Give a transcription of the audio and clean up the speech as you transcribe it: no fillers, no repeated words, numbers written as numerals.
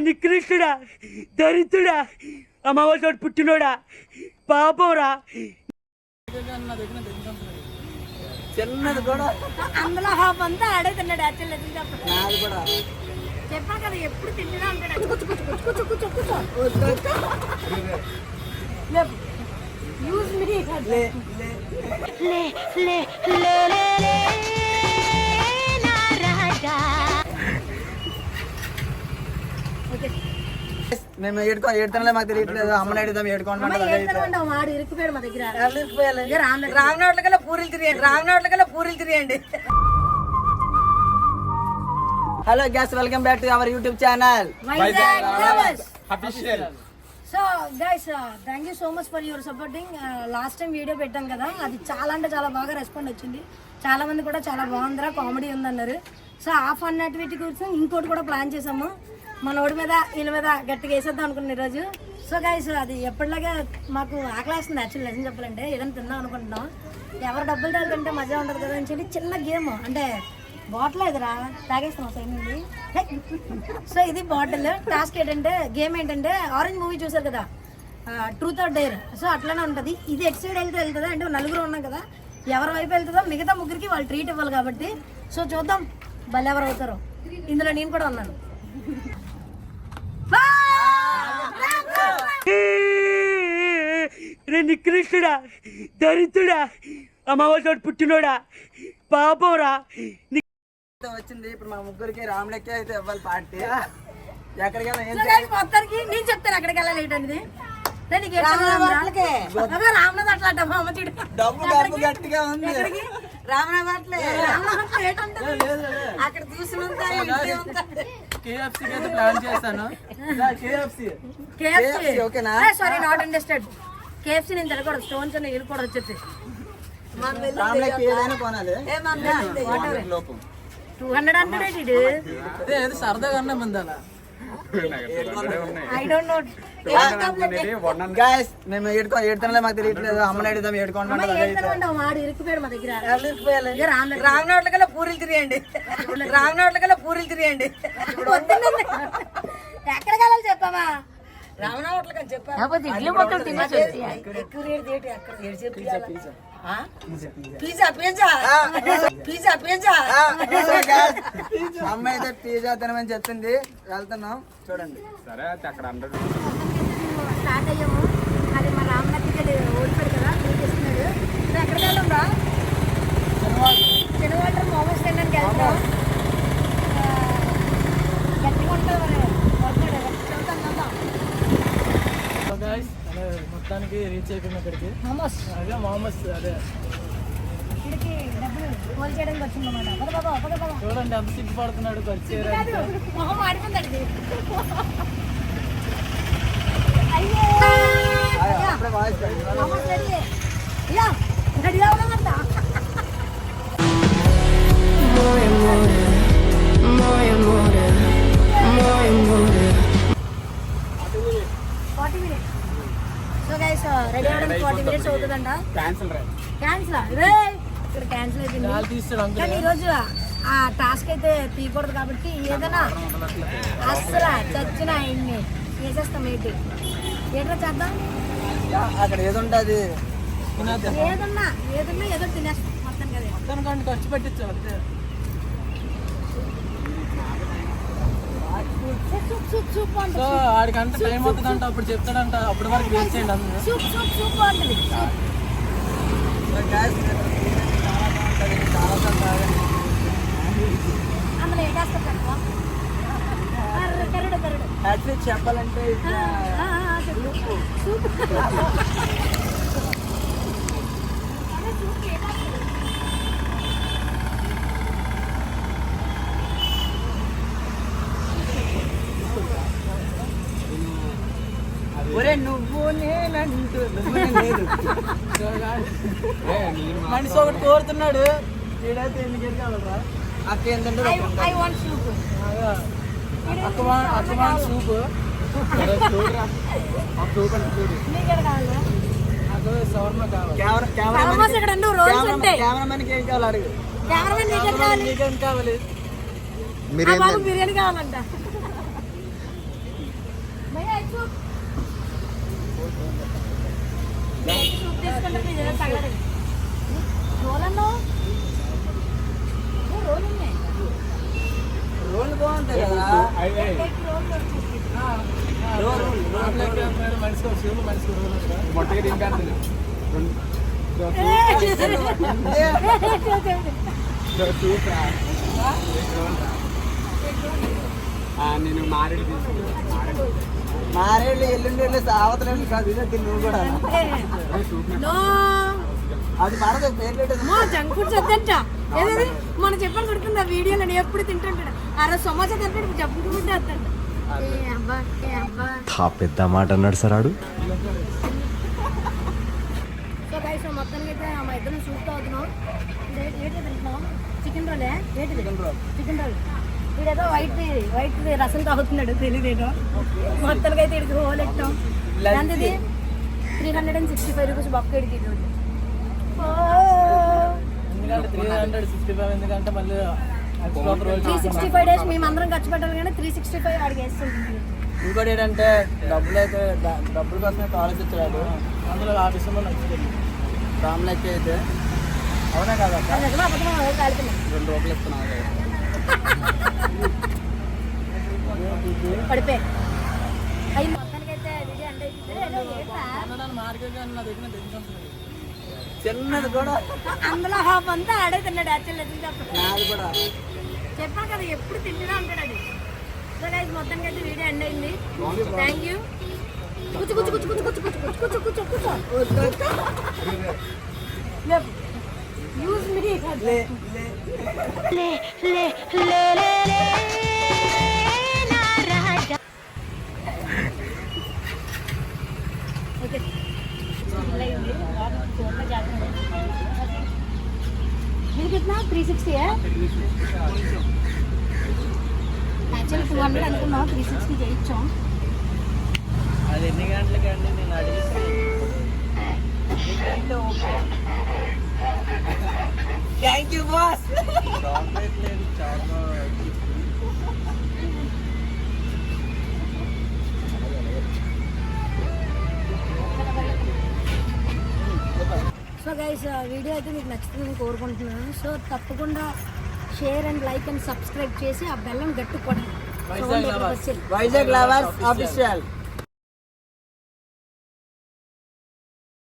నికృష్టుడా, దరిద్రుడా, అమావాస్య పుట్టినోడా, పాపంరా. చిన్నది కూడా అందులో హాఫ్ అంతా ఆడే తిన్నాడు. యాక్చువల్లీ నాది కూడా చెప్పా కదా, ఎప్పుడు తింటూనే ఉంటాడు. యూజ్ మీ మేము ఏడుతానే మాకు తెలియట్లేదు. అమ్మని అడుగుదాం ఏడుకోండి. వాడు ఇరుక్కుపోయాడు మా దగ్గర. రామనోట్లకల్లా పూరీలు తిరిగండి. Hello guys, welcome back to our YouTube channel official. So guys, thank you so much for your supporting. Last time video పెట్టాం కదా, అది చాలా అంటే చాలా బాగా రెస్పాండ్ వచ్చింది. చాలా మంది కూడా చాలా బాగుందిరా, కామెడీ ఉందన్నారు. సో ఆ ఫన్ యాక్టివిటీ కోసం ఇంకోటి కూడా ప్లాన్ చేసాము. మన ఓడి మీద వీళ్ళ మీద గట్టిగా వేసేద్దాం అనుకున్నాం ఈరోజు. సో గైస్, అది ఎప్పటిలాగా మాకు ఆకలేస్తుంది. యాక్చువల్ లెసన్ చెప్పాలంటే ఏదైనా తిందాం అనుకుంటున్నాం. ఎవరు డబ్బులు తాగుతుంటే మజా ఉంటుంది కదా అని చెప్పి చిన్న గేమ్, అంటే బాటిల్ ఎదురా తాగేస్తాం సైడ్ నుండి. సో ఇది బాటిల్. టాస్క్ ఏంటంటే, గేమ్ ఏంటంటే, ఆరెంజ్ మూవీ చూసారు కదా, ట్రూత్ ఆర్ డేర్. సో అట్లనే ఉంటుంది. ఇది ఎక్స్ సైడ్ వెళ్తుంది అంటే నలుగురు ఉన్నాం కదా, ఎవరి వైపు వెళ్తుందో మిగతా ముగ్గురికి వాళ్ళు ట్రీట్ ఇవ్వాలి కాబట్టి. సో చూద్దాం భలే ఎవరు అవుతారో. ఇందులో నేను కూడా ఉన్నాను. నికృష్టుడా, దరిద్రుడా, అమావాస్య పుట్టినోడా, పాపంరా. వచ్చింది ఇప్పుడు మా ముగ్గురికి రాములకి అయితే ఇవ్వాలి పార్టీ. ఎక్కడికైనా మొత్తానికి నేను చెప్తాను ఎక్కడికి వెళ్ళాలి ఏంటనేది. రామనాథ్ అట్లా అమ్మ చూడు, డబ్బు గట్టిగా ఉంది. అక్కడ చూసినంత సారీ నాట్ అండర్స్టాండ్. కేఎఫ్సీ నేను తినకూడదు, స్టోన్స్ అని ఇల్లు కూడా వచ్చేది. 200 అంటాడు సరదాగా మేము ఏడుతానే మాకు తెలియట్లేదు. అమ్మని అడుగుదాం ఏడుకోండి. వాడు ఇరుక్కుపోయాడు మా దగ్గర. రామనోట్లకల్లా పూరీలు తిరిగండి. ఎక్కడికి వెళ్ళాలి చెప్పావా? రామనోట్లకని చెప్పాను. అమ్మ అయితే పిజ్జా తినమని చెప్తుంది. వెళ్తున్నాం చూడండి. స్టార్ట్ అయ్యాము. అది మా రామనక్కకి ఓడిపోయాడు కదా, చూపిస్తున్నాడు. ఎక్కడికి వెళ్దాం రా? శనివారం మోమోస్ తినడానికి వెళ్తాం. గట్టిగా ఉంటుంది. మొత్తానికి రీచ్ అయిపోయింది అక్కడికి. మోమోస్ అదే మోమోస్, అదే ఇక్కడికి డబ్బులు హోల్ చేయడానికి వచ్చిందన్నమాట. చూడండి ఎంత సిగ్గుపడుతున్నాడు. మొహం ఆడిపోందండి. మోమోస్ రెడీ. రెడీగా ఉన్నామంట. సో గైస్, రెడీ అవ్వడానికి 40 minutes అవుతుందంట. క్యాన్సిల్ ఇక్కడ క్యాన్సిల్ అయిపోయింది. కానీ ఈరోజు ఆ టాస్క్ అయితే తీయకూడదు కాబట్టి ఏదైనా అస్సలు చచ్చిన ఆయన్ని చేసేస్తాం. ఏంటో చేద్దాం. అక్కడ ఏదుంటుంది ఏదన్నా ఏదో తినేస్తాం మొత్తం కదా. ఖర్చు పెట్టించు అంతే. సో ఆడికంటే టైం అవుతుందంట, అప్పుడు చెప్తాడంట. అప్పటి వరకు వెయిట్ చేయండి. సూప్ బాగుంటుంది. అందులో ఏటేస్తారు యాక్చువల్లీ చెప్పాలంటే సూప్ నువ్వు నేనంటూ లేదు. మనిషి ఒకటి కోరుతున్నాడు. ఈడైతే ఎందుకు కావాలరా? అక్క ఏంటంటే సూప్ కెమెరామెన్ ఏం కావాలి అడుగు. బిర్యానీ కావాలంట. భయ్యా సూప్ సూప్ తీసుకుంటే మీ దగ్గర తగలదు రోలన్నో రోల్ ఉన్నాయి రోల్ బాగుంటాయి కదా నేను మారేడు తీసుకున్నాను. మారేళ్ళు ఎల్లుండి సావతలేదు కాదు ఇది నువ్వు కూడా నో అది పడదు పేర్లు మా జంక్ ఫుడ్స్ వద్దంట ఏదది మనం చెప్పని కొడుతుంది ఆ వీడియోలో నేను ఎప్పుడు తింటుంటాడు ఆ రోజు సమోసా తింటాడు జంక్ ఫుడ్ వద్దంట పెద్ద మాట అన్నాడు సార్ ఆడు. సో గైస్ మొత్తానికి అయితే మా ఇద్దరు సూప్ అవుతున్నాం ఏంటి తింటున్నాం చికెన్ రోలే ఏంటి చికెన్ రోల్ వీడేదో వైట్ రసం తాగుతున్నాడు తెలియదేదో మొత్తానికి అయితే ఇక్కడికి హోల్ ఎట్టాం ఎంతది 365 రూపీస్ బొక్కడికి ఈరోజు 365 డేస్ మేమందరం ఖర్చు పెట్టాలి కానీ 365 ఆడికి వేస్తుంది ఇంకోటి ఏంటంటే డబ్బుల కోసమే ఆలోచించాడు అందులో ఆ విషయంలో నచ్చుతుంది రామ్లెక్క అయితే అవునా కదా కాలుతున్నాం 2 రూపాయలు ఇస్తున్నాను పడిపోయి అవి మొత్తానికైతే వీడియో అంటే చిన్నది కూడా అందులో హాఫ్ అంతా ఆడే తిన్నాడు యాక్చువల్ నాది కూడా చెప్పాను కదా ఎప్పుడు తింటూనే ఉంటాడు అది సో గైస్ మొత్తానికి అయితే వీడియో ఎండ్ అయింది థ్యాంక్ యూ కూర్చో కూర్చో కూర్చో కూర్చో కూర్చో కూర్చో కూర్చో కూర్చో యూజ్ మీ ఓకే बिल कितना 360 है యాక్చువల్లీ 200 అనుకున్నాం 360 చేయించాం అది ఎన్ని గంటలకి అండి నేను అడిగిస్తే థ్యాంక్ యూ బాస్ చాక్లెట్ లేదు సో గైస్ వీడియో అయితే మీకు నచ్చుతుందని కోరుకుంటున్నాను సో తప్పకుండా share and like and subscribe చేసి ఆ బెల్లం గట్టి కొట్టండి వైజాగ్ లవర్స్ ఆఫీషియల్